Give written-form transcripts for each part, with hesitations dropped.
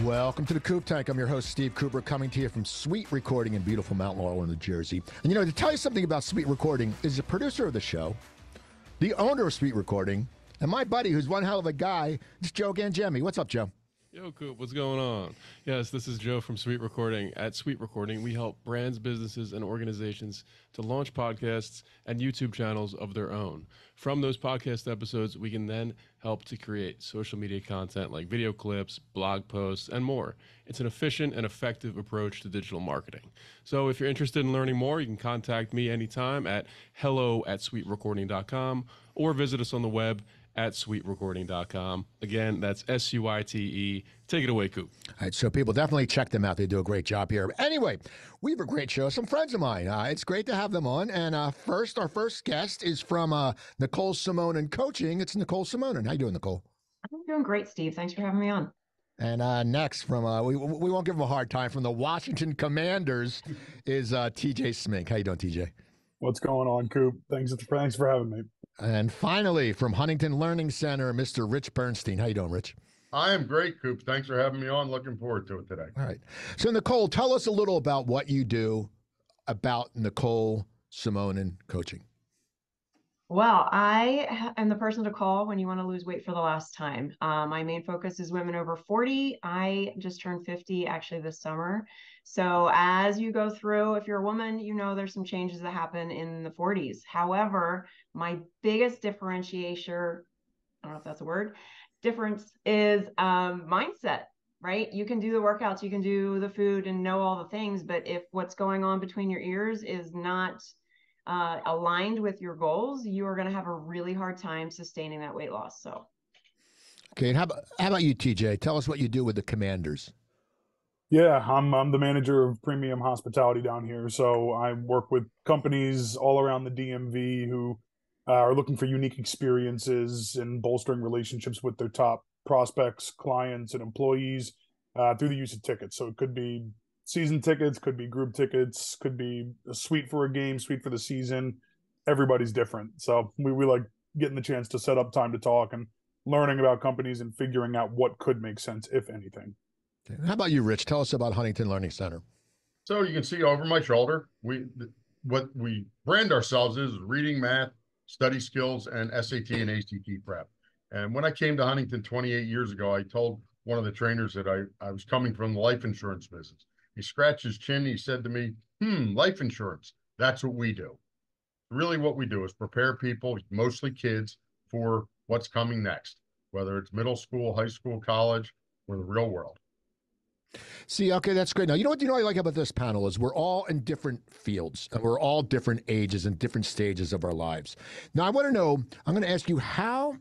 Welcome to the Coop Tank. I'm your host, Steve Cooper, coming to you from SuiteRecording in beautiful Mount Laurel, New Jersey. And, to tell you something about SuiteRecording is the producer of the show, the owner of SuiteRecording, and my buddy who's one hell of a guy, it's Joe Gangemi. What's up, Joe? Yo, Coop, what's going on? Yes, this is Joe from SuiteRecording. At SuiteRecording, we help brands, businesses, and organizations to launch podcasts and YouTube channels of their own. From those podcast episodes, we can then help to create social media content like video clips, blog posts, and more. It's an efficient and effective approach to digital marketing. So if you're interested in learning more, you can contact me anytime at hello@suiterecording.com or visit us on the web at SuiteRecording.com. Again, that's SUITE. Take it away, Coop. All right, so people definitely check them out. They do a great job here. Anyway, we have a great show. Some friends of mine. It's great to have them on. And our first guest is from Nicole Simonin Coaching. It's Nicole Simonin. How you doing, Nicole? I'm doing great, Steve. Thanks for having me on. And next, from we won't give them a hard time, from the Washington Commanders is TJ Smink. How you doing, TJ? What's going on, Coop? Thanks for having me. And finally, from Huntington Learning Center, Mr. Rich Bernstein. How you doing, Rich? I am great, Coop. Thanks for having me on. Looking forward to it today. All right. So, Nicole, tell us a little about what you do about Nicole Simonin Coaching. Well, I am the person to call when you want to lose weight for the last time. My main focus is women over 40. I just turned 50 actually this summer. So as you go through, if you're a woman, there's some changes that happen in the 40s. However, my biggest differentiation, I don't know if that's a word, difference is mindset, right? You can do the workouts, you can do the food and know all the things, but if what's going on between your ears is not aligned with your goals, you are going to have a really hard time sustaining that weight loss. So, okay. And how about you, TJ? Tell us what you do with the Commanders. Yeah, I'm the manager of premium hospitality down here. So I work with companies all around the DMV who are looking for unique experiences and bolstering relationships with their top prospects, clients, and employees through the use of tickets. So it could be season tickets, could be group tickets, could be a suite for a game, suite for the season. Everybody's different. So we like getting the chance to set up time to talk and learning about companies and figuring out what could make sense, if anything. Okay. How about you, Rich? Tell us about Huntington Learning Center. So you can see over my shoulder, what we brand ourselves is reading, math, study skills, and SAT and ACT prep. And when I came to Huntington 28 years ago, I told one of the trainers that I was coming from the life insurance business. He scratched his chin. He said to me, life insurance, that's what we do. Really what we do is prepare people, mostly kids, for what's coming next, whether it's middle school, high school, college, or the real world. See, okay, that's great. Now, you know what I like about this panel is we're all in different fields and we're all different ages and different stages of our lives. Now, I want to know, I'm going to ask you, how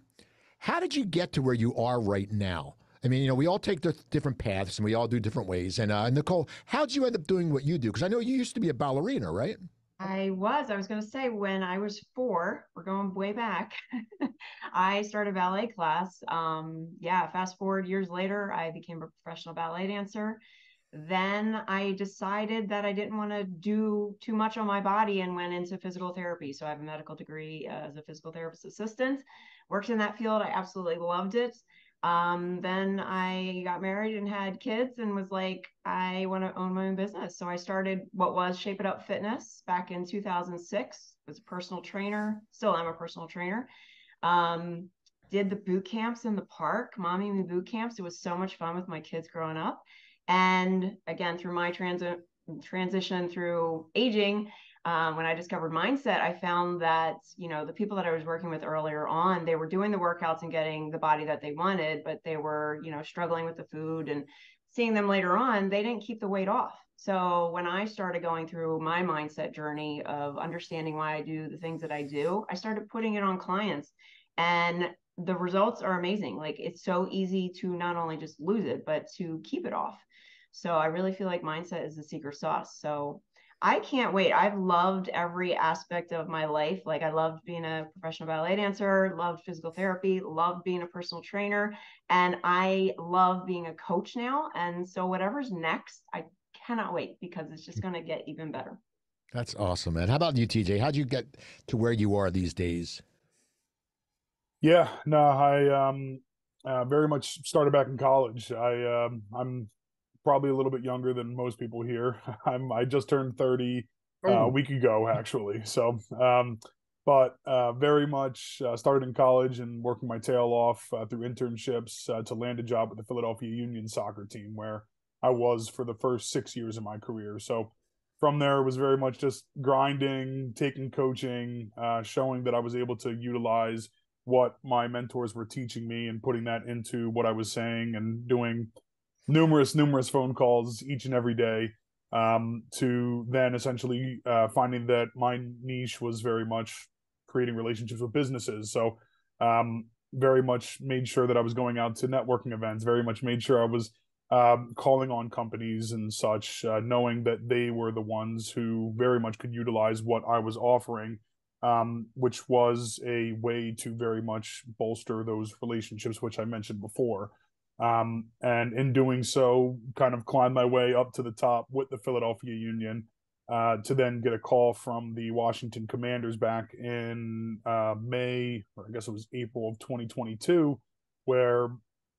did you get to where you are right now? I mean, we all take the different paths and we all do different ways. And Nicole, how'd you end up doing what you do? Because I know you used to be a ballerina, right? I was going to say when I was 4, we're going way back, I started ballet class. Fast forward years later, I became a professional ballet dancer. Then I decided that I didn't want to do too much on my body and went into physical therapy. So I have a medical degree as a physical therapist assistant, worked in that field. I absolutely loved it. Then I got married and had kids and was like, I want to own my own business. So I started what was Shape It Up Fitness back in 2006. I was a personal trainer, still am a personal trainer. Did the boot camps in the park, Mommy Me boot camps. It was so much fun with my kids growing up. And again, through my transition through aging, when I discovered mindset, I found that, the people that I was working with earlier on, they were doing the workouts and getting the body that they wanted, but they were, struggling with the food, and seeing them later on, they didn't keep the weight off. So when I started going through my mindset journey of understanding why I do the things that I do, I started putting it on clients, and the results are amazing. Like, it's so easy to not only just lose it, but to keep it off. So I really feel like mindset is the secret sauce. So I can't wait. I've loved every aspect of my life. Like, I loved being a professional ballet dancer, loved physical therapy, loved being a personal trainer, and I love being a coach now. And so whatever's next, I cannot wait, because it's just going to get even better. That's awesome, man. How about you, TJ? How'd you get to where you are these days? Yeah, no, Very much started back in college. I'm probably a little bit younger than most people here. I just turned 30 a Oh, week ago, actually. So, but very much started in college and working my tail off through internships to land a job with the Philadelphia Union soccer team, where I was for the first 6 years of my career. So from there, it was very much just grinding, taking coaching, showing that I was able to utilize what my mentors were teaching me and putting that into what I was saying, and doing numerous phone calls each and every day, to then essentially finding that my niche was very much creating relationships with businesses. So very much made sure that I was going out to networking events, very much made sure I was calling on companies and such, knowing that they were the ones who very much could utilize what I was offering, which was a way to very much bolster those relationships, which I mentioned before. And in doing so, kind of climbed my way up to the top with the Philadelphia Union, to then get a call from the Washington Commanders back in May, or I guess it was April of 2022, where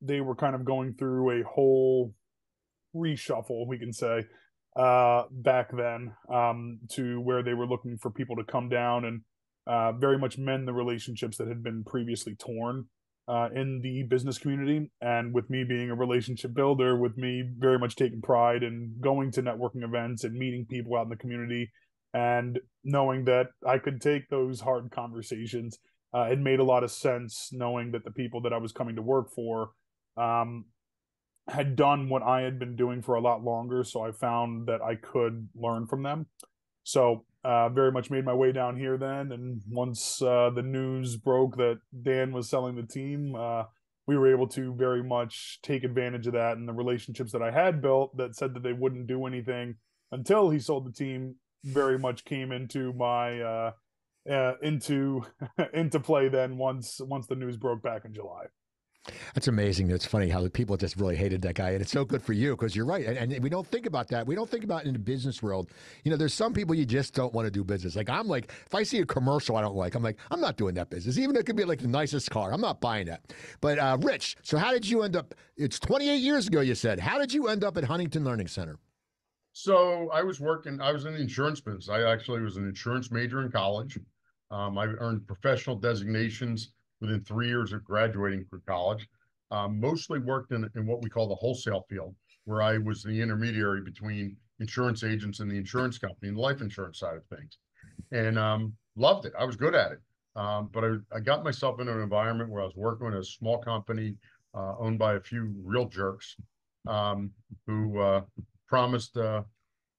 they were kind of going through a whole reshuffle, we can say, back then, to where they were looking for people to come down and very much mend the relationships that had been previously torn in the business community. And with me being a relationship builder, with me very much taking pride in going to networking events and meeting people out in the community, and knowing that I could take those hard conversations, it made a lot of sense, knowing that the people that I was coming to work for um, had done what I had been doing for a lot longer. So I found that I could learn from them. So very much made my way down here then. And once the news broke that Dan was selling the team, we were able to very much take advantage of that, and the relationships that I had built that said that they wouldn't do anything until he sold the team very much came into my into into play then once the news broke back in July. That's amazing. It's funny how the people just really hated that guy, and it's so good for you because you're right. And we don't think about that. We don't think about it in the business world. You know, there's some people you just don't want to do business. Like I'm like, if I see a commercial I don't like, I'm like, I'm not doing that business. Even if it could be like the nicest car, I'm not buying that. But Rich, so how did you end up? It's 28 years ago, you said. How did you end up at Huntington Learning Center? so I was in the insurance business. I actually was an insurance major in college. I earned professional designations within 3 years of graduating from college. Mostly worked in what we call the wholesale field, where I was the intermediary between insurance agents and the insurance company and the life insurance side of things. And loved it. I was good at it. But I got myself into an environment where I was working in a small company owned by a few real jerks, who promised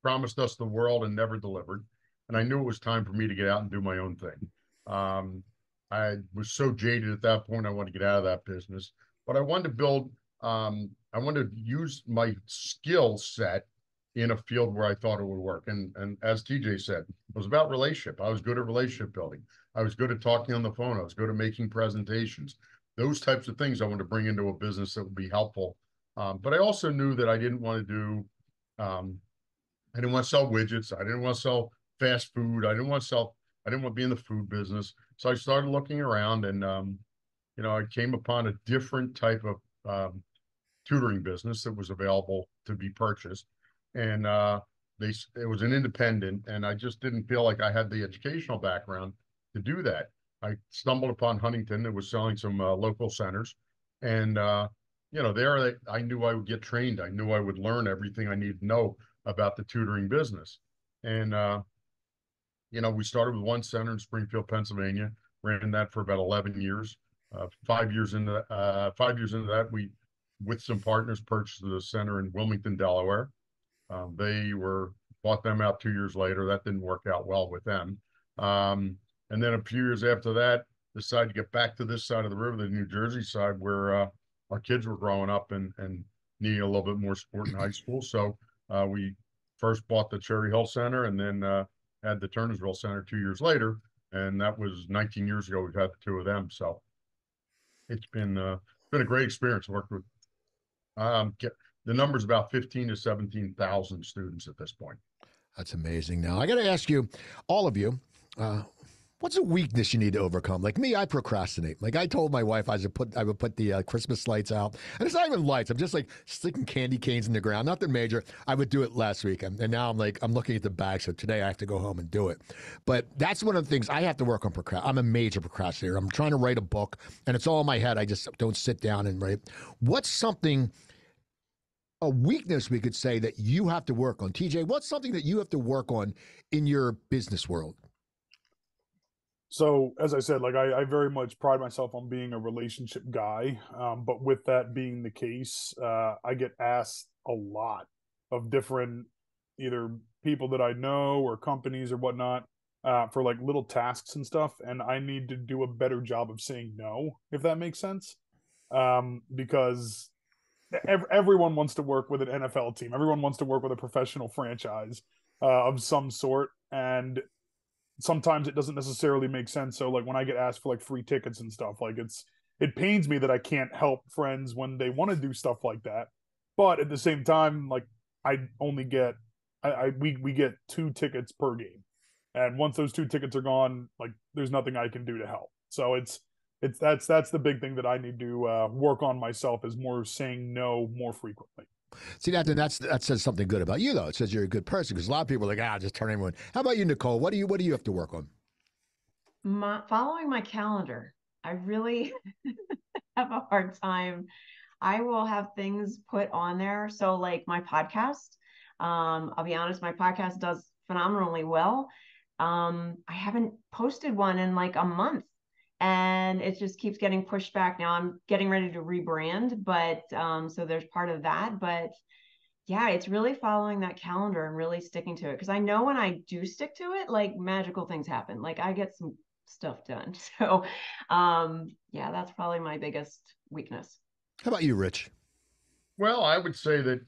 promised us the world and never delivered. And I knew it was time for me to get out and do my own thing. Um, I was so jaded at that point. I wanted to get out of that business, but I wanted to build. I wanted to use my skill set in a field where I thought it would work. And as TJ said, it was about relationship. I was good at relationship building. I was good at talking on the phone. I was good at making presentations. Those types of things I wanted to bring into a business that would be helpful. But I also knew that I didn't want to do. I didn't want to sell widgets. I didn't want to sell fast food. I didn't want to sell. I didn't want to be in the food business. So I started looking around, and I came upon a different type of tutoring business that was available to be purchased, and it was an independent, and I just didn't feel like I had the educational background to do that. I stumbled upon Huntington that was selling some local centers, and there I knew I would get trained. I knew I would learn everything I need to know about the tutoring business, and we started with one center in Springfield, Pennsylvania. Ran that for about 11 years. 5 years into that, we, with some partners, purchased the center in Wilmington, Delaware. They bought them out 2 years later. That didn't work out well with them. And then a few years after that, decided to get back to this side of the river, the New Jersey side, where our kids were growing up and needing a little bit more support in high school. So we first bought the Cherry Hill Center, and then had the Turnersville Center 2 years later. And that was 19 years ago. We've had the two of them. So it's been a great experience. Worked with the number's about 15 to 17,000 students at this point. That's amazing. Now I got to ask you, all of you, What's a weakness you need to overcome? Like me, I procrastinate. Like I told my wife I would put the Christmas lights out. And it's not even lights. I'm just like sticking candy canes in the ground. Nothing major. I would do it last week. And now I'm looking at the bag. So today I have to go home and do it. But that's one of the things I have to work on. I'm a major procrastinator. I'm trying to write a book and it's all in my head. I just don't sit down and write. What's something, a weakness we could say that you have to work on? TJ, what's something that you have to work on in your business world? So, as I said, like I very much pride myself on being a relationship guy. But with that being the case, I get asked a lot of different either people that I know or companies or whatnot for like little tasks and stuff. And I need to do a better job of saying no, if that makes sense. Because everyone wants to work with an NFL team. Everyone wants to work with a professional franchise of some sort. And sometimes it doesn't necessarily make sense. So like when I get asked for like free tickets and stuff, like it pains me that I can't help friends when they want to do stuff like that. But at the same time, like I only get we get 2 tickets per game. And once those 2 tickets are gone, like there's nothing I can do to help. So that's the big thing that I need to work on myself, is more saying no more frequently. See, that says something good about you, though. It says you're a good person, because a lot of people are like, just turn everyone. How about you, Nicole? What do you have to work on? Following my calendar. I really have a hard time. I will have things put on there. So like my podcast, I'll be honest, my podcast does phenomenally well. I haven't posted one in like a month, and it just keeps getting pushed back. Now I'm getting ready to rebrand, but so there's part of that. But yeah, it's really following that calendar and really sticking to it. Because I know when I do stick to it, like magical things happen. Like I get some stuff done. So yeah, that's probably my biggest weakness. How about you, Rich? Well, I would say that,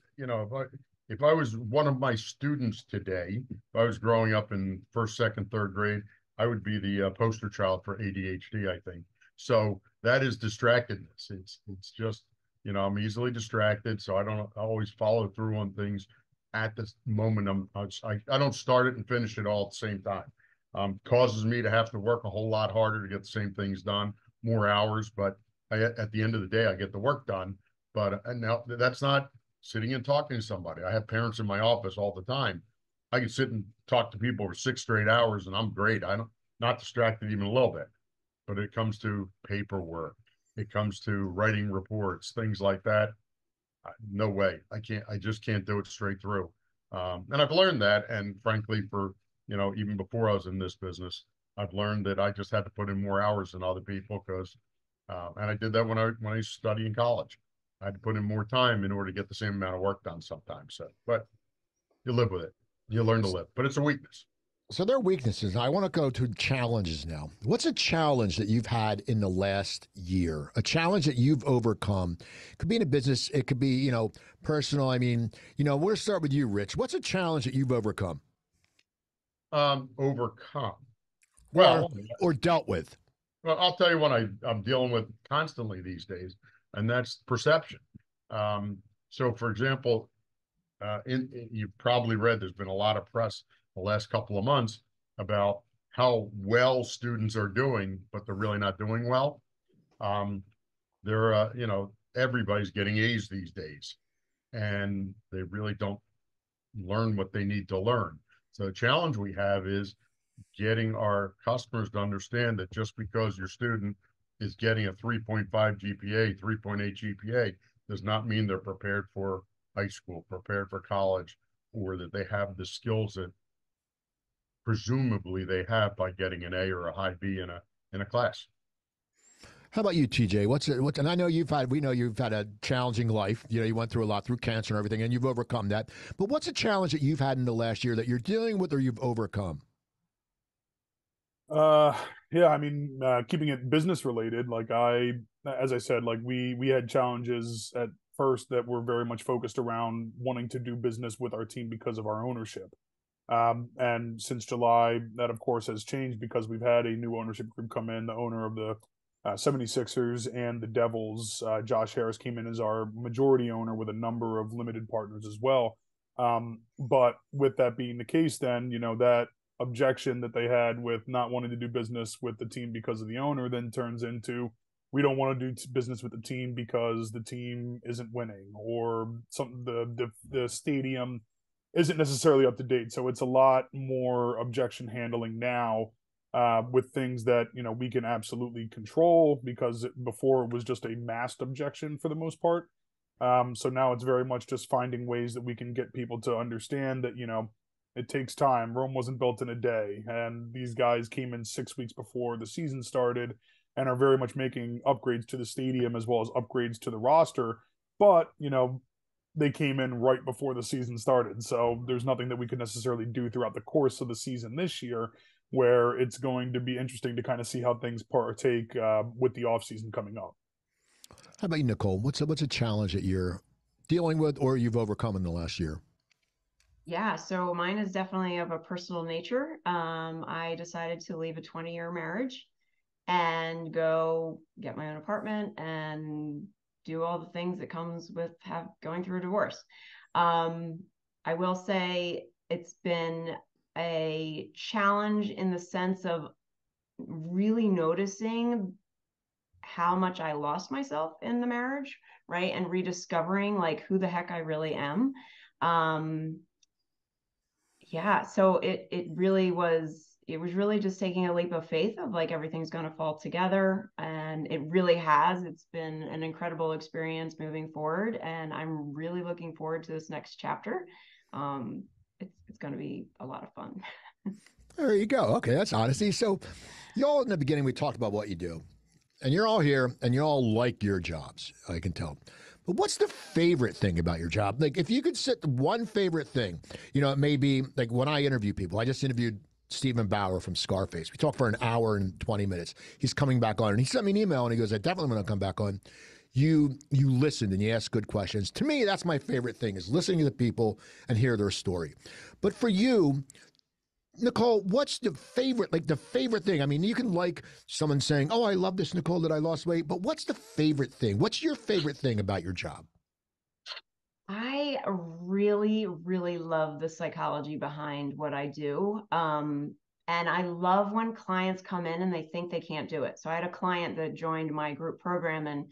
if I was one of my students today, if I was growing up in first, second, third grade, I would be the poster child for ADHD, I think. So that is distractedness. It's just, I'm easily distracted, so I don't always follow through on things at the moment. I don't start it and finish it all at the same time. Causes me to have to work a whole lot harder to get the same things done, more hours, but at the end of the day, I get the work done. But now that's not sitting and talking to somebody. I have parents in my office all the time. I can sit and talk to people for 6 straight hours and I'm great. I'm not distracted even a little bit. But it comes to paperwork, it comes to writing reports, things like that. No way. I just can't do it straight through. And I've learned that. And frankly, even before I was in this business, I've learned that I just had to put in more hours than other people because, and I did that when I used to study in college. I had to put in more time in order to get the same amount of work done sometimes. So, but you live with it. You learn to live, but it's a weakness. So there are weaknesses. I want to go to challenges now. What's a challenge that you've had in the last year? A challenge that you've overcome? It could be in a business. It could be, personal. I mean, we'll start with you, Rich. What's a challenge that you've overcome? Overcome. Well, or dealt with. Well, I'll tell you what I'm dealing with constantly these days, and that's perception. So, for example, you've probably read, there's been a lot of press the last couple of months about how well students are doing, but they're really not doing well. Everybody's getting A's these days, and they really don't learn what they need to learn. So the challenge we have is getting our customers to understand that just because your student is getting a 3.5 GPA, 3.8 GPA, does not mean they're prepared for high school, prepared for college, or that they have the skills that presumably they have by getting an A or a high B in a class. How about you, TJ? And I know we know you've had a challenging life. You went through a lot, through cancer and everything, and you've overcome that. But what's a challenge that you've had in the last year that you're dealing with or you've overcome? Yeah, I mean, keeping it business related, as I said, like we had challenges at first that were very much focused around wanting to do business with our team because of our ownership. And since July, that of course has changed because we've had a new ownership group come in. The owner of the 76ers and the Devils, Josh Harris, came in as our majority owner with a number of limited partners as well. But with that being the case, then, that objection that they had with not wanting to do business with the team because of the owner then turns into, we don't want to do business with the team because the team isn't winning, or something, the stadium isn't necessarily up to date. So it's a lot more objection handling now, with things that, you know, we can absolutely control, because before it was just a masked objection for the most part. So now it's very much just finding ways that we can get people to understand that, you know, it takes time. Rome wasn't built in a day, and these guys came in 6 weeks before the season started and are very much making upgrades to the stadium as well as upgrades to the roster. But, you know, they came in right before the season started. So there's nothing that we could necessarily do throughout the course of the season this year, where it's going to be interesting to kind of see how things partake with the offseason coming up. How about you, Nicole? What's a challenge that you're dealing with or you've overcome in the last year? Yeah, so mine is definitely of a personal nature. I decided to leave a 20-year marriage and go get my own apartment and do all the things that comes with going through a divorce. I will say it's been a challenge in the sense of really noticing how much I lost myself in the marriage, right? And rediscovering like who the heck I really am. Yeah, so it really was, it was really just taking a leap of faith of like everything's going to fall together, and it really has. It's been an incredible experience moving forward, and I'm really looking forward to this next chapter. It's going to be a lot of fun. There you go. Okay, that's honesty. So, y'all in the beginning we talked about what you do, and you're all here, and you all like your jobs. I can tell. But what's the favorite thing about your job? Like, if you could sit one favorite thing, you know, it may be like when I interview people. I just interviewed Stephen Bauer from Scarface. We talked for an hour and 20 minutes. He's coming back on, and he sent me an email, and he goes, "I definitely want to come back on." You listened and you asked good questions. To me, that's my favorite thing, is listening to the people and hear their story. But for you, Nicole, what's the favorite thing? I mean, you can like someone saying, "Oh, I love this, Nicole, that I lost weight," but what's the favorite thing? What's your favorite thing about your job? I really, really love the psychology behind what I do. And I love when clients come in and they think they can't do it. So I had a client that joined my group program, and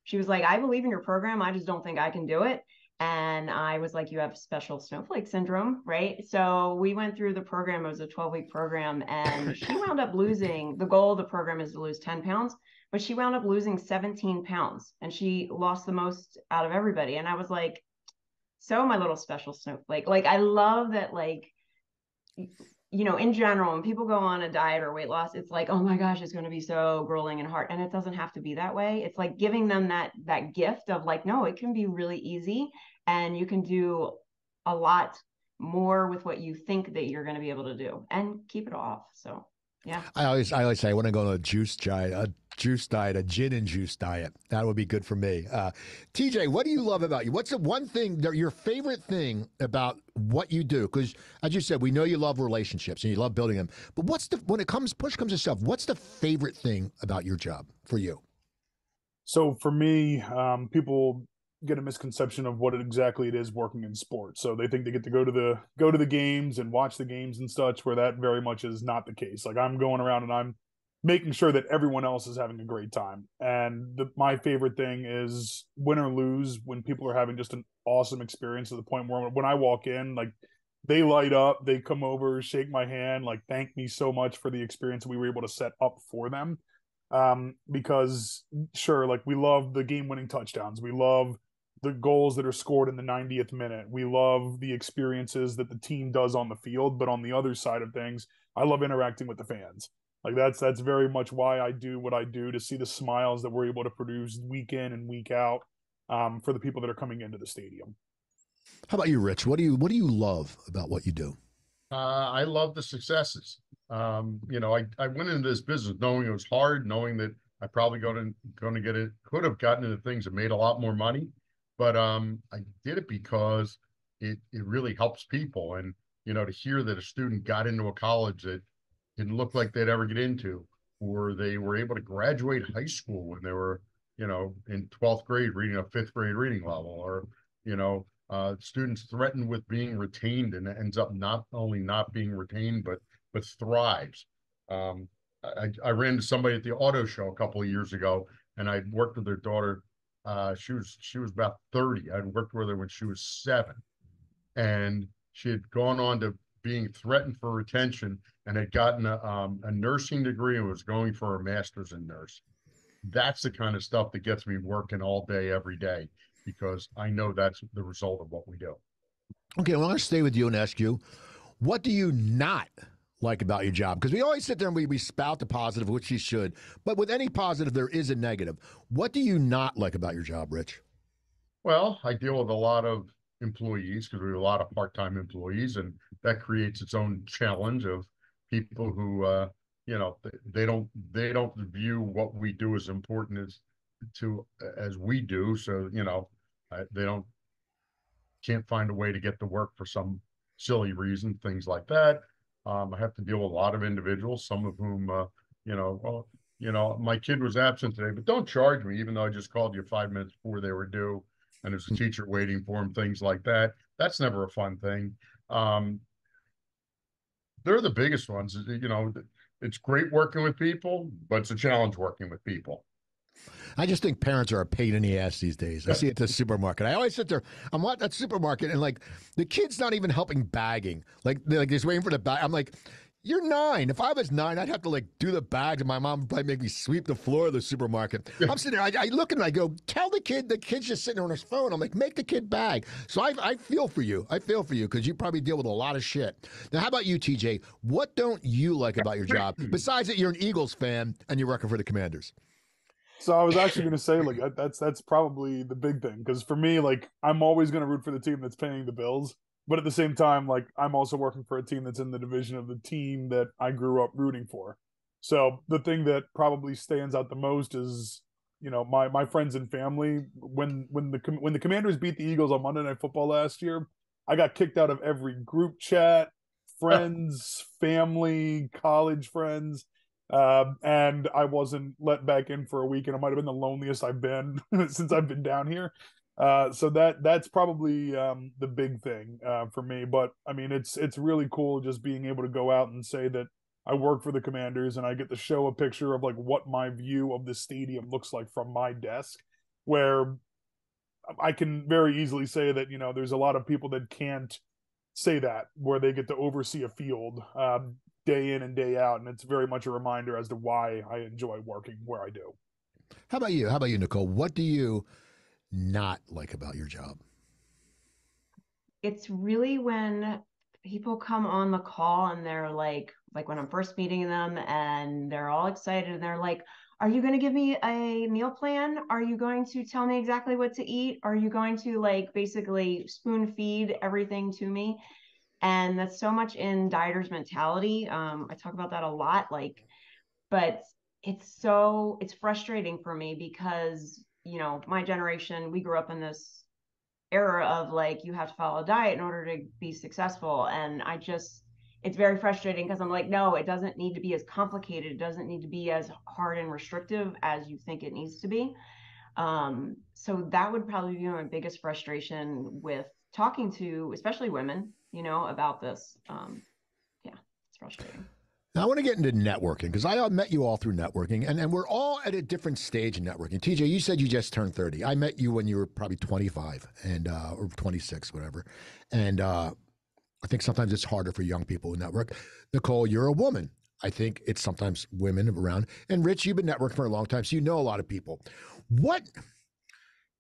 she was like, "I believe in your program. I just don't think I can do it." And I was like, "You have special snowflake syndrome, right?" So we went through the program. It was a 12-week program, and she wound up losing, the goal of the program is to lose 10 pounds, but she wound up losing 17 pounds, and she lost the most out of everybody. And I was like, "So my little special snowflake." Like, I love that, like, you know, in general, when people go on a diet or weight loss, it's like, "Oh my gosh, it's going to be so grueling and hard." And it doesn't have to be that way. It's like giving them that gift of like, no, it can be really easy, and you can do a lot more with what you think that you're going to be able to do, and keep it off. So yeah. I always say I want to go on a juice diet, a gin and juice diet. That would be good for me. TJ, what do you love about you? What's the one thing that your favorite thing about what you do? Because as you said, we know you love relationships and you love building them. But when it comes push comes to shove, what's the favorite thing about your job for you? So for me, people get a misconception of what exactly it is working in sports. So they think they get to go to the games and watch the games and such, where that very much is not the case. Like, I'm going around and I'm making sure that everyone else is having a great time. And my favorite thing is, win or lose, when people are having just an awesome experience, to the point where when I walk in, like, they light up, they come over, shake my hand, like, thank me so much for the experience we were able to set up for them. Because sure, like, we love the game-winning touchdowns. We love the goals that are scored in the 90th minute. We love the experiences that the team does on the field. But on the other side of things, I love interacting with the fans. Like, that's very much why I do what I do, to see the smiles that we're able to produce week in and week out, for the people that are coming into the stadium. How about you, Rich? What do you love about what you do? I love the successes. You know, I went into this business knowing it was hard, knowing that I probably going to get it, could have gotten into things that made a lot more money, but I did it because it really helps people. And you know, to hear that a student got into a college that didn't look like they'd ever get into, or they were able to graduate high school when they were, you know, in 12th grade reading a 5th grade reading level, or you know, students threatened with being retained and ends up not only not being retained, but but thrives. I ran into somebody at the auto show a couple of years ago, and I worked with their daughter. She was about 30. I worked with her when she was 7, and she had gone on to being threatened for retention and had gotten a nursing degree and was going for a master's in nursing. That's the kind of stuff that gets me working all day, every day, because I know that's the result of what we do. Okay, well, I'm going to stay with you and ask you, what do you not like about your job? Because we always sit there and we spout the positive, which you should. But with any positive, there is a negative. What do you not like about your job, Rich? Well, I deal with a lot of employees because we have a lot of part-time employees, and that creates its own challenge of people who, they don't view what we do as important as we do. So, they can't find a way to get to work for some silly reason, things like that. I have to deal with a lot of individuals, some of whom, my kid was absent today, but don't charge me, even though I just called you 5 minutes before they were due, and there's a teacher waiting for them, things like that. That's never a fun thing. They're the biggest ones. It's great working with people, but it's a challenge working with people. I just think parents are a pain in the ass these days. I see it at the supermarket. I always sit there, I'm at that supermarket, and like the kid's not even helping bagging. Like they're just waiting for the bag. I'm like, you're 9. If I was 9, I'd have to like do the bags, and my mom would probably make me sweep the floor of the supermarket. I'm sitting there, I look at him, I go, tell the kid's just sitting there on his phone. I'm like, make the kid bag. So I feel for you. I feel for you because you probably deal with a lot of shit. Now, how about you, TJ? What don't you like about your job besides that you're an Eagles fan and you're working for the Commanders? So I was actually going to say, like, that's probably the big thing, because for me, like, I'm always going to root for the team that's paying the bills, but at the same time, like, I'm also working for a team that's in the division of the team that I grew up rooting for. So the thing that probably stands out the most is, my friends and family. When the Commanders beat the Eagles on Monday Night Football last year, I got kicked out of every group chat, friends, family, college friends. And I wasn't let back in for a week, and it might have been the loneliest I've been since I've been down here. So that's probably the big thing for me. But I mean, it's really cool just being able to go out and say that I work for the Commanders, and I get to show a picture of like what my view of the stadium looks like from my desk, where I can very easily say that there's a lot of people that can't say that, where they get to oversee a field day in and day out, and it's very much a reminder as to why I enjoy working where I do. How about you? How about you, Nicole? What do you not like about your job? It's really when people come on the call and they're like when I'm first meeting them and they're all excited and they're like, are you going to give me a meal plan? Are you going to tell me exactly what to eat? Are you going to like basically spoon feed everything to me? And that's so much in dieters mentality. I talk about that a lot, but it's frustrating for me because, my generation, we grew up in this era of like, you have to follow a diet in order to be successful. And it's very frustrating because I'm like, no, it doesn't need to be as complicated. It doesn't need to be as hard and restrictive as you think it needs to be. So that would probably be my biggest frustration with talking to, especially women, about this. Yeah, it's frustrating. Now, I want to get into networking because I met you all through networking, and we're all at a different stage in networking. TJ, you said you just turned 30. I met you when you were probably 25 or 26, whatever. And I think sometimes it's harder for young people to network. Nicole, you're a woman. I think it's sometimes women around. And Rich, you've been networking for a long time, so you know a lot of people.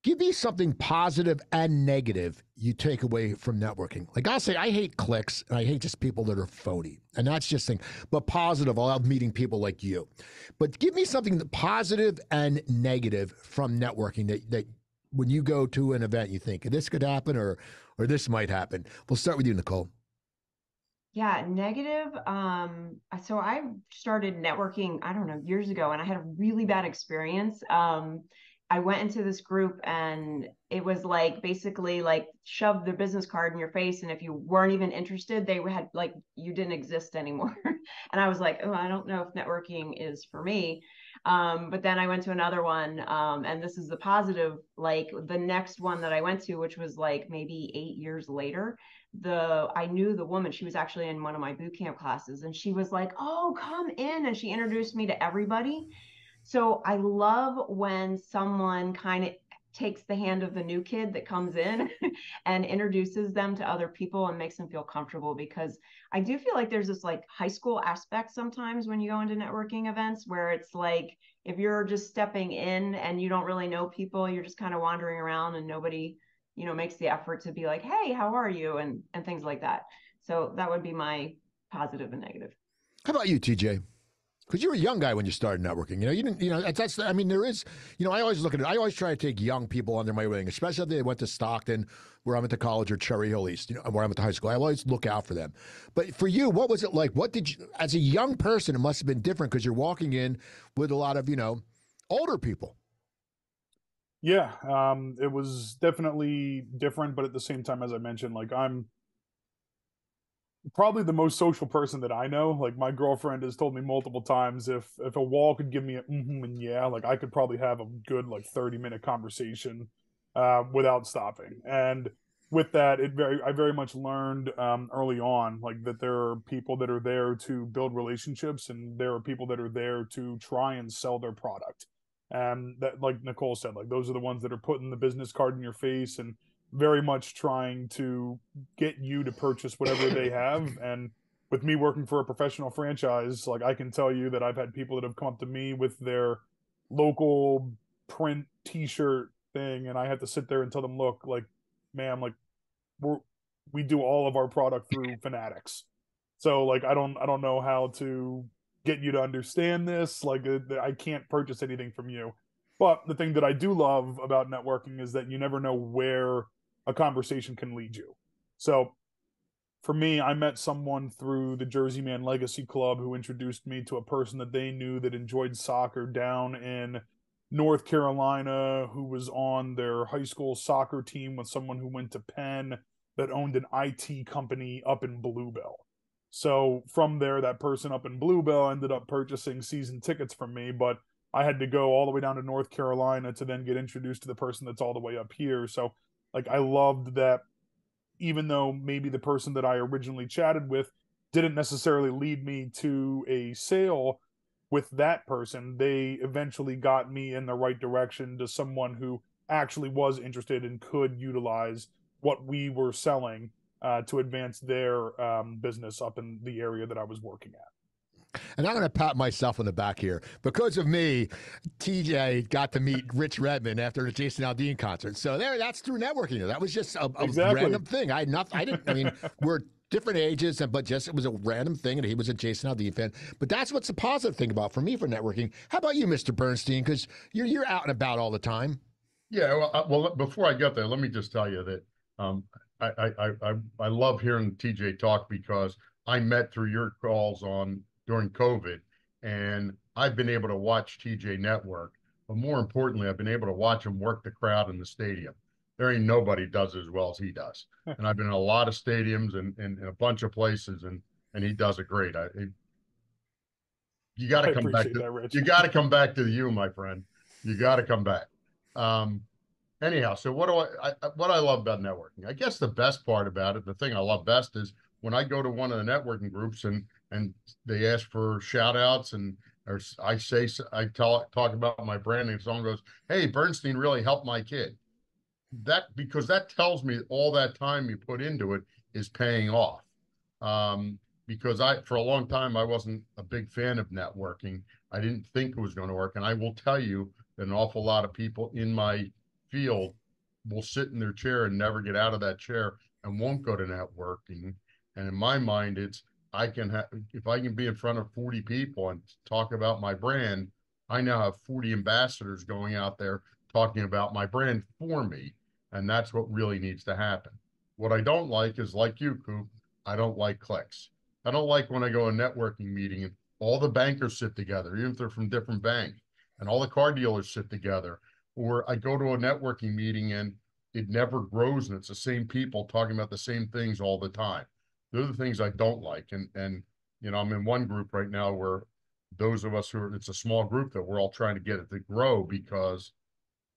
Give me something positive and negative you take away from networking. Like I'll say, I hate clicks, and I hate just people that are phony. And that's just thing. But positive, I love meeting people like you. But give me something positive and negative from networking that when you go to an event, you think this could happen or this might happen. We'll start with you, Nicole. Yeah, negative. So I started networking, I don't know, years ago, and I had a really bad experience. I went into this group and it was like basically like shove their business card in your face, and if you weren't even interested, they had like you didn't exist anymore. And I was like, oh, I don't know if networking is for me. But then I went to another one, and this is the positive. Like the next one that I went to, which was like maybe 8 years later, I knew the woman. She was actually in one of my boot camp classes, and she was like, "Oh, come in," and she introduced me to everybody. So I love when someone kind of takes the hand of the new kid that comes in and introduces them to other people and makes them feel comfortable, because I do feel like there's this like high school aspect sometimes when you go into networking events where it's like, if you're just stepping in and you don't really know people, you're just kind of wandering around and nobody, makes the effort to be like, "Hey, how are you?" and things like that. So that would be my positive and negative. How about you, TJ? Because you were a young guy when you started networking. You didn't, that's, I mean, there is, I always look at it. I always try to take young people under my wing, especially if they went to Stockton, where I went to college, or Cherry Hill East, where I went to high school. I always look out for them. But for you, what was it like? What did you, as a young person, it must have been different because you're walking in with a lot of, older people. Yeah, it was definitely different, but at the same time, as I mentioned, like I'm probably the most social person that I know. Like my girlfriend has told me multiple times, if a wall could give me a and yeah, like I could probably have a good like 30-minute conversation without stopping. And with that, I very much learned early on, like that there are people that are there to build relationships, and there are people that are there to try and sell their product. And that, like Nicole said, like those are the ones that are putting the business card in your face and very much trying to get you to purchase whatever they have. And with me working for a professional franchise, like I can tell you that I've had people that have come up to me with their local print t-shirt thing, and I had to sit there and tell them, look, like, ma'am, like we do all of our product through Fanatics. So like I don't know how to get you to understand this. Like I can't purchase anything from you. But the thing that I do love about networking is that you never know where a conversation can lead you. So for me, I met someone through the Jersey Man Legacy Club who introduced me to a person that they knew that enjoyed soccer down in North Carolina, who was on their high school soccer team with someone who went to Penn, that owned an IT company up in Bluebell. So from there, that person up in Bluebell ended up purchasing season tickets from me, but I had to go all the way down to North Carolina to then get introduced to the person that's all the way up here. So like I loved that, even though maybe the person that I originally chatted with didn't necessarily lead me to a sale with that person, they eventually got me in the right direction to someone who actually was interested and could utilize what we were selling to advance their business up in the area that I was working at. And I'm going to pat myself on the back here. Because of me, TJ got to meet Rich Redmond after the Jason Aldean concert. So that's through networking. That was just a random thing. I mean, we're different ages, but just it was a random thing, and he was a Jason Aldean fan. But that's what's the positive thing about for me for networking. How about you, Mr. Bernstein? Because you're out and about all the time. Yeah, well, before I get there, let me just tell you that I love hearing TJ talk, because I met through your calls during COVID, and I've been able to watch TJ network. But more importantly, I've been able to watch him work the crowd in the stadium. There ain't nobody does it as well as he does. And I've been in a lot of stadiums and a bunch of places, and he does it great. You got to come back to that, Rich. You got to come back to the U, my friend. You got to come back. Anyhow, so what I love about networking? I guess the best part about it, the thing I love best, is when I go to one of the networking groups and they ask for shout outs, or I talk about my brand, and someone goes, "Hey, Bernstein really helped my kid." Because that tells me all that time you put into it is paying off. Because for a long time, I wasn't a big fan of networking. I didn't think it was going to work. And I will tell you that an awful lot of people in my field will sit in their chair and never get out of that chair and won't go to networking. And in my mind, it's if I can be in front of 40 people and talk about my brand, I now have 40 ambassadors going out there talking about my brand for me. And that's what really needs to happen. What I don't like is, like you, Coop, I don't like clicks. I don't like when I go to a networking meeting and all the bankers sit together, even if they're from different banks, and all the car dealers sit together. Or I go to a networking meeting and it never grows, and it's the same people talking about the same things all the time. Those are the things I don't like. And I'm in one group right now where those of us it's a small group that we're all trying to get it to grow, because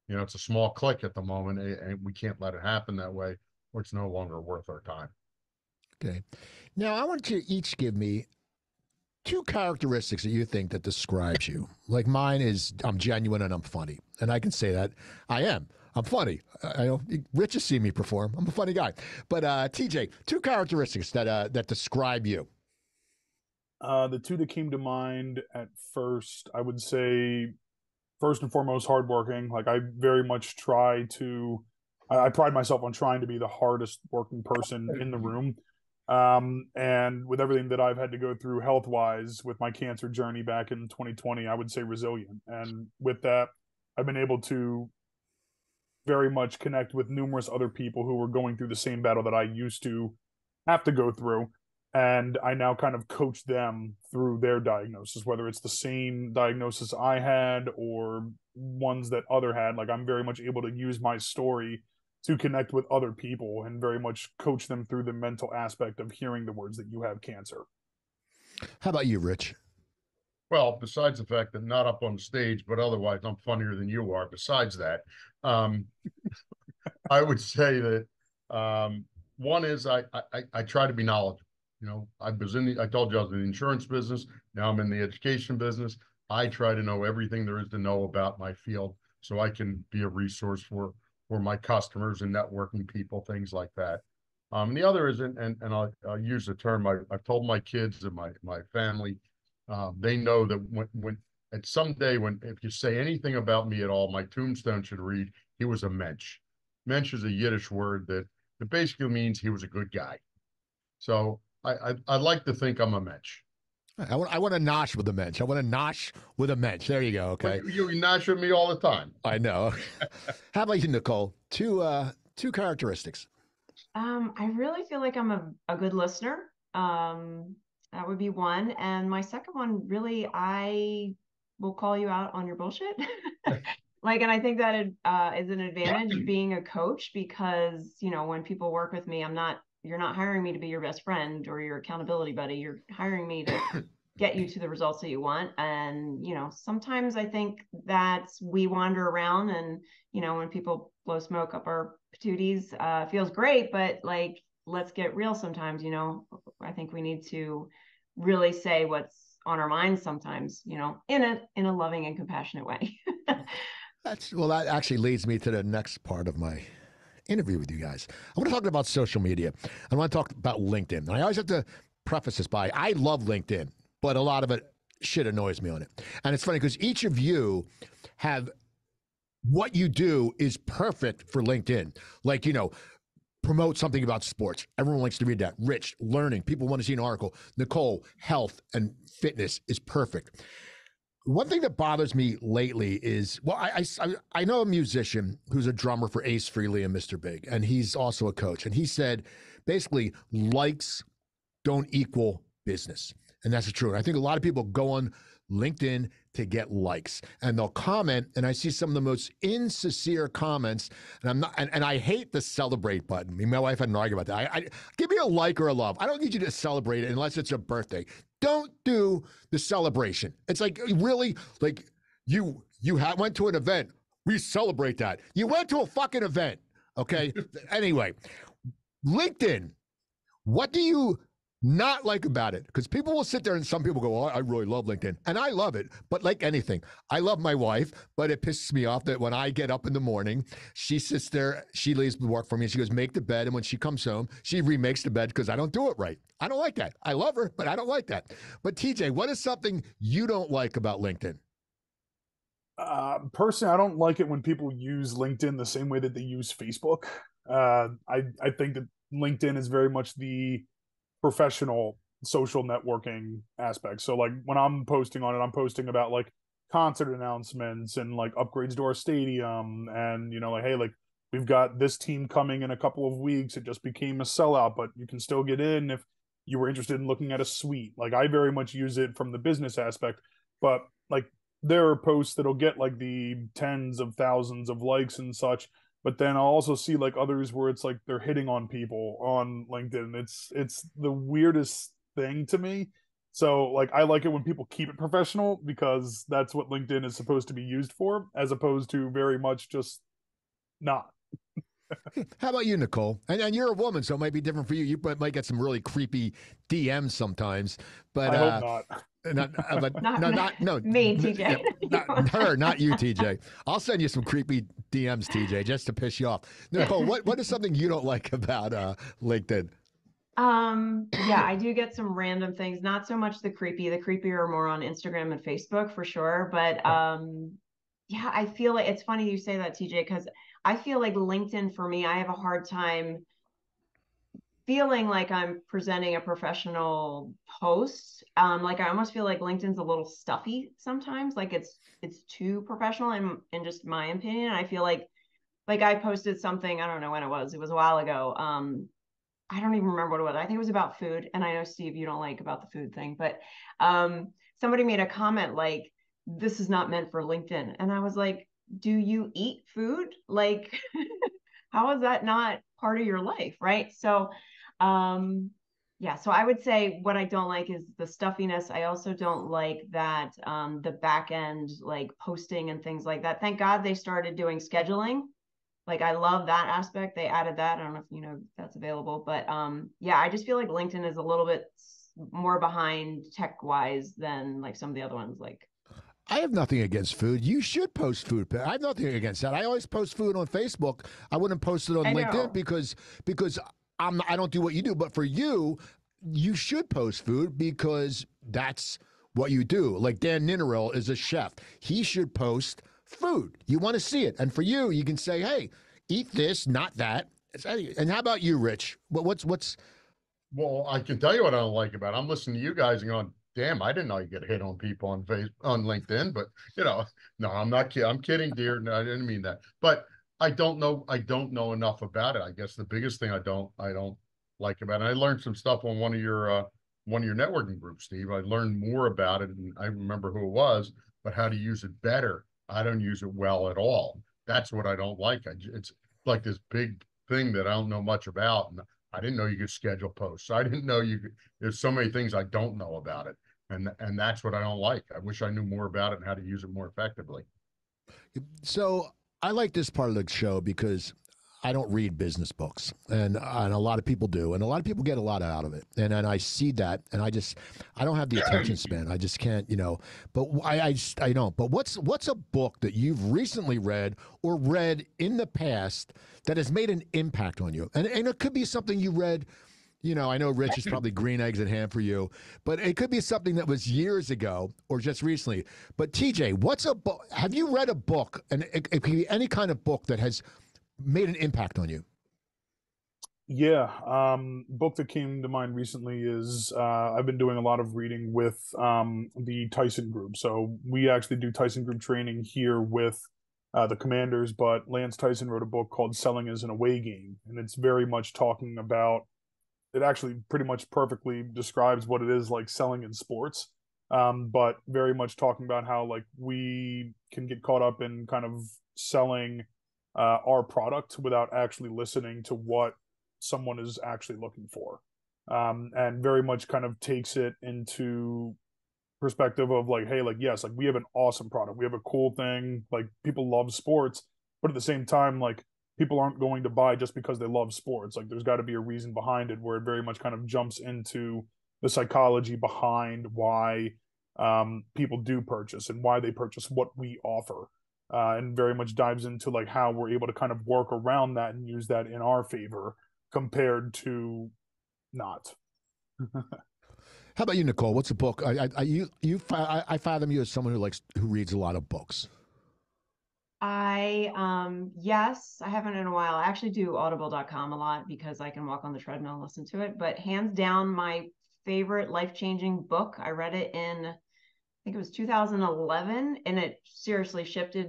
it's a small clique at the moment, and we can't let it happen that way, or it's no longer worth our time. Okay. Now I want you to each give me 2 characteristics that you think that describes you. Like mine is I'm genuine and I'm funny. And I can say that I am. I'm funny. I know Rich has seen me perform. I'm a funny guy. But TJ, 2 characteristics that describe you. The 2 that came to mind at first, I would say, first and foremost, hardworking. Like I very much I pride myself on trying to be the hardest working person in the room. And with everything that I've had to go through health wise with my cancer journey back in 2020, I would say resilient. And with that, I've been able to very much connect with numerous other people who were going through the same battle that I used to have to go through. And I now kind of coach them through their diagnosis, whether it's the same diagnosis I had or ones that other had. Like I'm very much able to use my story to connect with other people and very much coach them through the mental aspect of hearing the words that you have cancer. How about you, Rich? Well, besides the fact that not up on stage, but otherwise I'm funnier than you are. Besides that, I would say that one is I try to be knowledgeable. You know, I told you I was in the insurance business. Now I'm in the education business. I try to know everything there is to know about my field so I can be a resource for my customers and networking people, things like that. The other is, and I'll use the term I've told my kids and my family, they know that when at someday if you say anything about me at all, my tombstone should read, he was a mensch. Mensch is a Yiddish word that basically means he was a good guy. So I'd like to think I'm a mensch. I want to nosh with a mensch. I want to nosh with a mensch. There you go. Okay. Well, you nosh with me all the time. I know. How about you, Nicole? 2 characteristics. I really feel like I'm a good listener. That would be one. And my second one, really, I will call you out on your bullshit. Like, and I think that it is an advantage being a coach because, you know, when people work with me, you're not hiring me to be your best friend or your accountability buddy. You're hiring me to get you to the results that you want. And, you know, sometimes I think that we wander around and, you know, when people blow smoke up our patooties, feels great, but like, let's get real sometimes, you know. I think we need to really say what's on our minds sometimes, you know, in a loving and compassionate way. That actually leads me to the next part of my interview with you guys. I want to talk about social media. I want to talk about LinkedIn. And I always have to preface this by, I love LinkedIn, but a lot of it shit annoys me on it. And it's funny because each of you have what you do is perfect for LinkedIn. Like, you know, promote something about sports. Everyone likes to read that. Rich, learning. People want to see an article. Nicole, health and fitness is perfect. One thing that bothers me lately is, well, I know a musician who's a drummer for Ace Frehley and Mr. Big, and he's also a coach. And he said, basically, likes don't equal business. And that's true. And I think a lot of people go on LinkedIn to get likes, and they'll comment, and I see some of the most insincere comments, and I hate the celebrate button. I mean, my wife had an argument about that. I give me a like or a love. I don't need you to celebrate it unless it's a birthday. Don't do the celebration. It's like, really, like you went to an event. We celebrate that. You went to a fucking event. Okay. Anyway, LinkedIn. What do you not like about it? Because people will sit there and some people go, oh, I really love LinkedIn. And I love it. But like anything, I love my wife, but it pisses me off that when I get up in the morning, she sits there, she leaves the work for me, and she goes, make the bed. And when she comes home, she remakes the bed because I don't do it right. I don't like that. I love her, but I don't like that. But TJ, what is something you don't like about LinkedIn? Personally, I don't like it when people use LinkedIn the same way that they use Facebook. I think that LinkedIn is very much the professional social networking aspect. So like when I'm posting on it, I'm posting about like concert announcements and like upgrades to our stadium, and you know, like, hey, like we've got this team coming in a couple of weeks. It just became a sellout, but you can still get in if you were interested in looking at a suite. Like I very much use it from the business aspect, but like there are posts that'll get like the tens of thousands of likes and such. But then I'll also see like others where it's like they're hitting on people on LinkedIn. It's the weirdest thing to me. So like I like it when people keep it professional because that's what LinkedIn is supposed to be used for, as opposed to very much just not. How about you, Nicole? And you're a woman, so it might be different for you. You might get some really creepy DMs sometimes, but I hope not. but Not, no, not no, me, yeah, TJ. not her, not you, TJ. I'll send you some creepy DMs, TJ, just to piss you off. Nicole, what is something you don't like about LinkedIn? Yeah, I do get some random things, not so much the creepy. The creepy are more on Instagram and Facebook for sure. But yeah, I feel like it's funny you say that, TJ, because I feel like LinkedIn for me, I have a hard time feeling like I'm presenting a professional post. Like I almost feel like LinkedIn's a little stuffy sometimes. Like it's too professional in just my opinion. I feel like I posted something, I don't know when it was a while ago. I don't even remember what it was. I think it was about food. And I know, Steve, you don't like about the food thing, but somebody made a comment like, this is not meant for LinkedIn. And I was like, do you eat food? Like, how is that not part of your life? Right. So, yeah, so I would say what I don't like is the stuffiness. I also don't like that the back end, like posting and things like that. Thank God they started doing scheduling. Like I love that aspect. They added that. I don't know if you know if that's available, but yeah, I just feel like LinkedIn is a little bit more behind tech wise than like some of the other ones. Like I have nothing against food. You should post food. I have nothing against that. I always post food on Facebook. I wouldn't post it on I LinkedIn know. because I don't do what you do. But for you, you should post food because that's what you do. Like Dan Ninnerell is a chef. He should post food. You want to see it. And for you, you can say, hey, eat this, not that. And how about you, Rich? What's Well, I can tell you what I don't like about it. I'm listening to you guys and going, damn, I didn't know you could hit on people on LinkedIn, but you know, no, I'm not kidding. I'm kidding, dear. No, I didn't mean that. But I don't know enough about it. I guess the biggest thing I don't like about it. I learned some stuff on one of your networking groups, Steve. I learned more about it and I remember who it was, but how to use it better. I don't use it well at all. That's what I don't like. It's like this big thing that I don't know much about. And I didn't know you could schedule posts. I didn't know you could, there's so many things I don't know about it. And that's what I don't like. I wish I knew more about it and how to use it more effectively. so I like this part of the show because I don't read business books, and a lot of people do, and a lot of people get a lot out of it, and I see that, and I don't have the attention span. I just can't, But I don't. But what's a book that you've recently read or read in the past that has made an impact on you, and it could be something you read. I know Rich is probably green eggs at ham for you, but it could be something that was years ago or just recently. But TJ, what's a book? Have you read a book, and it could be any kind of book that has made an impact on you? Yeah, book that came to mind recently is I've been doing a lot of reading with the Tyson Group. So we actually do Tyson Group training here with the Commanders, but Lance Tyson wrote a book called Selling as an Away Game, and it's very much talking about it actually pretty much perfectly describes what it is like selling in sports, but very much talking about how like we can get caught up in kind of selling our product without actually listening to what someone is actually looking for, and very much kind of takes it into perspective of like, hey, like yes, like we have an awesome product, we have a cool thing, like people love sports, but at the same time, like people aren't going to buy just because they love sports. Like there's got to be a reason behind it, where it very much kind of jumps into the psychology behind why people do purchase and why they purchase what we offer, and very much dives into like how we're able to kind of work around that and use that in our favor compared to not. How about you, Nicole? What's a book? I fathom you as someone who reads a lot of books. Yes, I haven't in a while. I actually do audible.com a lot because I can walk on the treadmill and listen to it. But hands down, my favorite life-changing book, I read it in, I think it was 2011, and it seriously shifted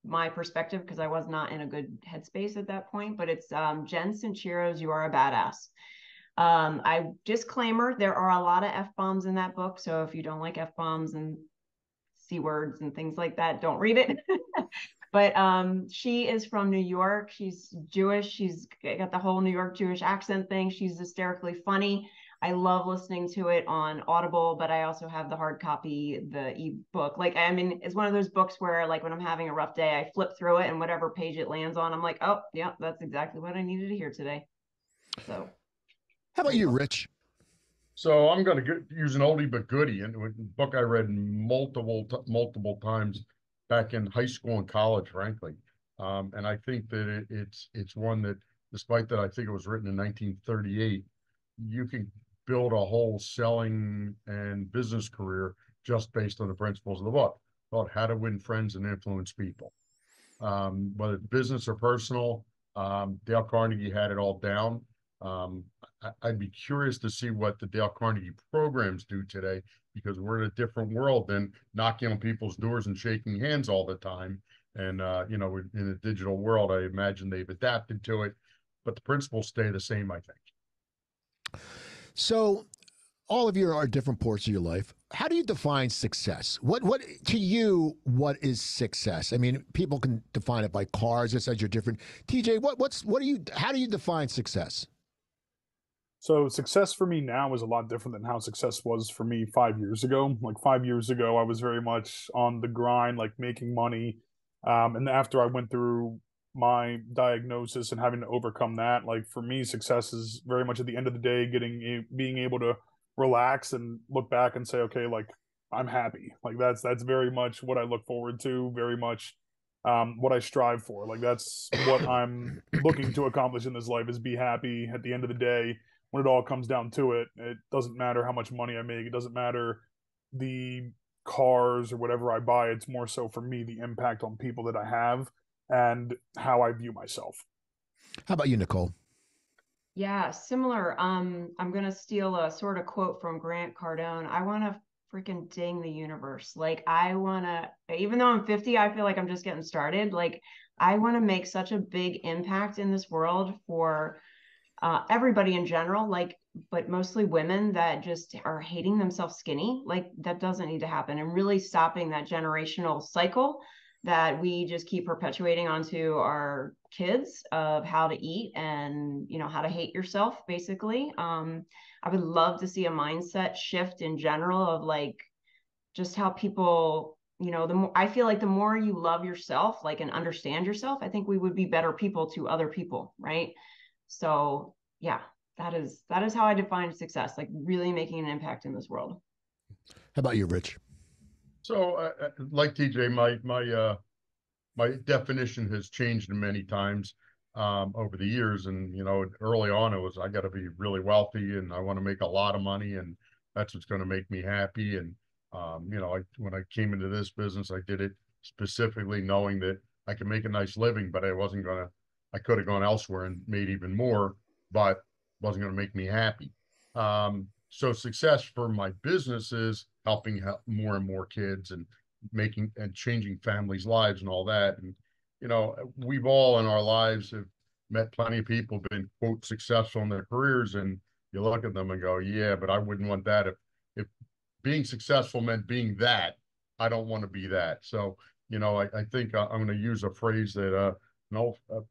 my perspective because I was not in a good headspace at that point. But it's Jen Sincero's You Are a Badass. I disclaimer, there are a lot of F-bombs in that book. So if you don't like F-bombs and C words and things like that, don't read it. But she is from New York. She's Jewish. She's got the whole New York Jewish accent thing. She's hysterically funny. I love listening to it on Audible, but I also have the hard copy, the ebook. Like, I mean, it's one of those books where, like, when I'm having a rough day, I flip through it and whatever page it lands on, I'm like, oh, yeah, that's exactly what I needed to hear today. So, How about you, Rich? So I'm going to use an oldie but goodie, and a book I read multiple times back in high school and college, frankly. And I think that it's one that, despite that, I think it was written in 1938. You can build a whole selling and business career just based on the principles of the book, called How to Win Friends and Influence People. Whether it's business or personal, Dale Carnegie had it all down. I'd be curious to see what the Dale Carnegie programs do today, because we're in a different world than knocking on people's doors and shaking hands all the time. And, in a digital world, I imagine they've adapted to it, but the principles stay the same, I think. So all of you are different parts of your life. How do you define success? What to you, what is success? I mean, people can define it by cars. It says you're different. TJ, how do you define success? So success for me now is a lot different than how success was for me 5 years ago. Like 5 years ago, I was very much on the grind, like making money. And after I went through my diagnosis and having to overcome that, like for me, success is very much at the end of the day, being able to relax and look back and say, okay, like I'm happy. Like that's very much what I look forward to, very much what I strive for. Like that's what I'm looking to accomplish in this life, is be happy at the end of the day. When it all comes down to it, it doesn't matter how much money I make. It doesn't matter the cars or whatever I buy. It's more so for me, the impact on people that I have and how I view myself. How about you, Nicole? yeah, similar. I'm gonna steal a sort of quote from Grant Cardone. I want to freaking ding the universe. Like, I want to, even though I'm 50, I feel like I'm just getting started. Like, I want to make such a big impact in this world for everybody in general, like, but mostly women that just are hating themselves skinny. Like, that doesn't need to happen, and really stopping that generational cycle that we just keep perpetuating onto our kids of how to eat and, how to hate yourself, basically. I would love to see a mindset shift in general of, like, just how people, the more, I feel like the more you love yourself, like, and understand yourself, I think we would be better people to other people, right? So yeah, that is how I define success, like really making an impact in this world. How about you, Rich? So, like TJ, my definition has changed many times over the years. And, early on it was, I got to be really wealthy and I want to make a lot of money, and that's what's going to make me happy. And, when I came into this business, I did it specifically knowing that I could make a nice living, but I could have gone elsewhere and made even more, but wasn't going to make me happy. So success for my business is helping more and more kids and making and changing families' lives and all that. And, we've all in our lives have met plenty of people, been, quote, successful in their careers. And you look at them and go, yeah, but I wouldn't want that. If being successful meant being that, I don't want to be that. So, I think I'm going to use a phrase that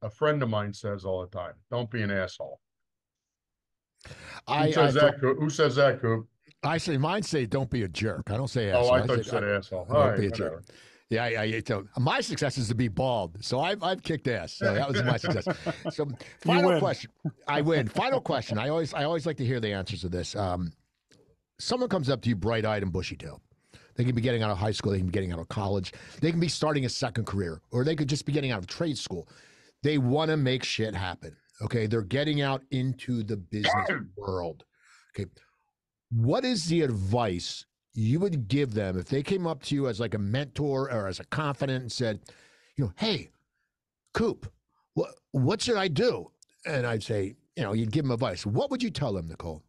a friend of mine says all the time: don't be an asshole. Who says that, Coop? I say, mine say, don't be a jerk. I don't say asshole. Oh, I thought you said asshole. All Don't right, be a jerk. Yeah. So my success is to be bald. So I've kicked ass. So that was my success. So final question. I win. Final question. I always like to hear the answers to this. Someone comes up to you bright-eyed and bushy-tailed. They can be getting out of high school. They can be getting out of college. They can be starting a second career, or they could just be getting out of trade school. They want to make shit happen. Okay. They're getting out into the business world. Okay. What is the advice you would give them if they came up to you as like a mentor or as a confidant and said, hey, Coop, what should I do? And I'd say, you'd give them advice. What would you tell them, Nicole?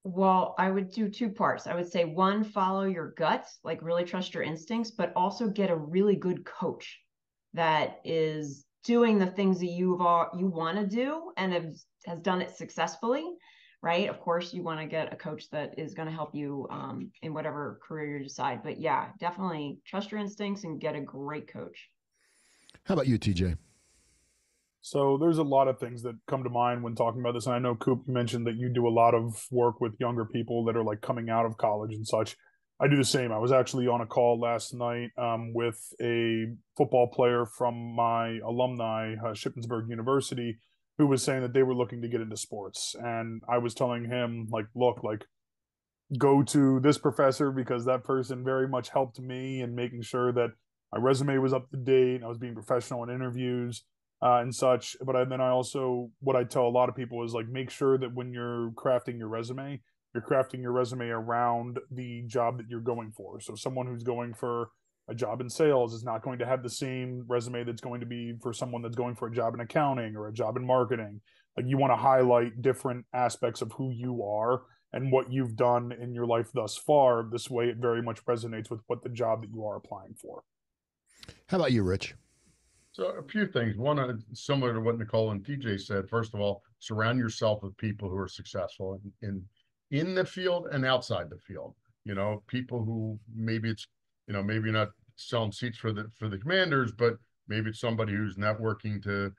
Well, I would do two parts. I would say, one, follow your guts, like really trust your instincts, but also get a really good coach that is doing the things that you want to do and has done it successfully, right? Of course, you want to get a coach that is going to help you in whatever career you decide. But yeah, definitely trust your instincts and get a great coach. How about you, TJ? So there's a lot of things that come to mind when talking about this. And I know, Coop, you mentioned that you do a lot of work with younger people that are like coming out of college and such. I do the same. I was actually on a call last night with a football player from my alumni, Shippensburg University, who was saying that they were looking to get into sports. And I was telling him, like, look, like, go to this professor because that person very much helped me in making sure that my resume was up to date. I was being professional in interviews and such. But then I also, what I tell a lot of people is like, make sure that when you're crafting your resume, you're crafting your resume around the job that you're going for. So someone who's going for a job in sales is not going to have the same resume that's going to be for someone that's going for a job in accounting or a job in marketing. Like, you want to highlight different aspects of who you are and what you've done in your life thus far. This way, it very much resonates with what the job that you are applying for. How about you, Rich? So a few things. One, similar to what Nicole and TJ said. First of all, surround yourself with people who are successful in the field and outside the field. You know, people who maybe it's, you know, maybe not selling seats for the Commanders, but maybe it's somebody who's networking to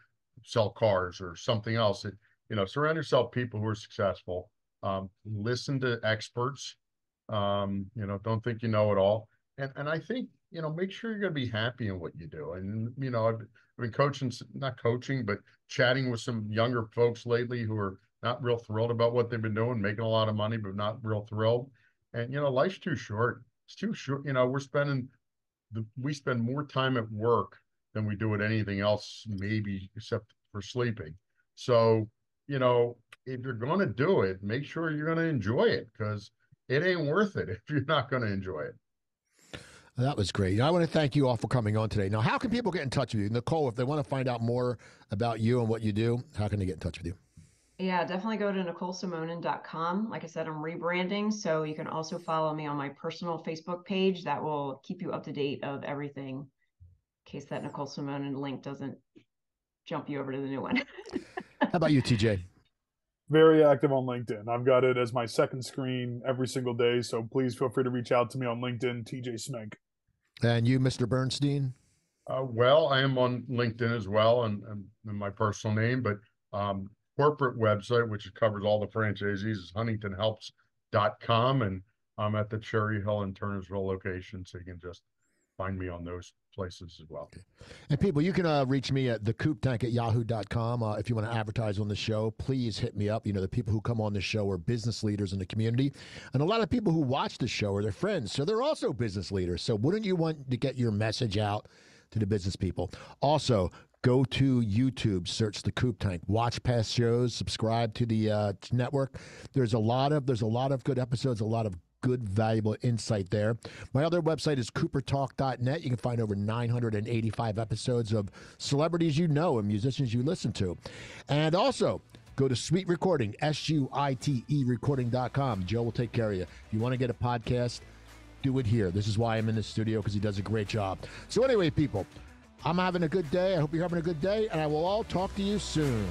sell cars or something else. You know, surround yourself with people who are successful. Listen to experts. You know, don't think you know it all. And I think, you know, make sure you're going to be happy in what you do. And, you know, I've been coaching, not coaching, but chatting with some younger folks lately who are not real thrilled about what they've been doing, making a lot of money, but not real thrilled. And, you know, life's too short. It's too short. You know, we spend more time at work than we do at anything else, maybe except for sleeping. So, you know, if you're going to do it, make sure you're going to enjoy it, because it ain't worth it if you're not going to enjoy it. That was great. I want to thank you all for coming on today. Now, how can people get in touch with you? Nicole, if they want to find out more about you and what you do, how can they get in touch with you? Yeah, definitely go to NicoleSimonin.com. Like I said, I'm rebranding, so you can also follow me on my personal Facebook page. That will keep you up to date of everything, in case that Nicole Simonin link doesn't jump you over to the new one. How about you, TJ? Very active on LinkedIn. I've got it as my second screen every single day, so please feel free to reach out to me on LinkedIn, TJ Smink. And you, Mr. Bernstein? Well, I am on LinkedIn as well, and my personal name, but corporate website, which covers all the franchisees, is huntingtonhelps.com, and I'm at the Cherry Hill and Turnersville location, so you can just find me on those places as well. Okay. And people, you can reach me at the Coop Tank at yahoo.com. If you want to advertise on the show, please hit me up. You know, the people who come on the show are business leaders in the community. And a lot of people who watch the show are their friends. So they're also business leaders. So wouldn't you want to get your message out to the business people? Also, go to YouTube, search the Coop Tank, watch past shows, subscribe to the network. There's a lot of good episodes, a lot of good, valuable insight there. My other website is coopertalk.net. You can find over 985 episodes of celebrities you know and musicians you listen to. And also, go to SuiteRecording, SUITE recording.com. Joe will take care of you. If you want to get a podcast, do it here. This is why I'm in the studio, because he does a great job. So anyway, people, I'm having a good day. I hope you're having a good day, and I will all talk to you soon.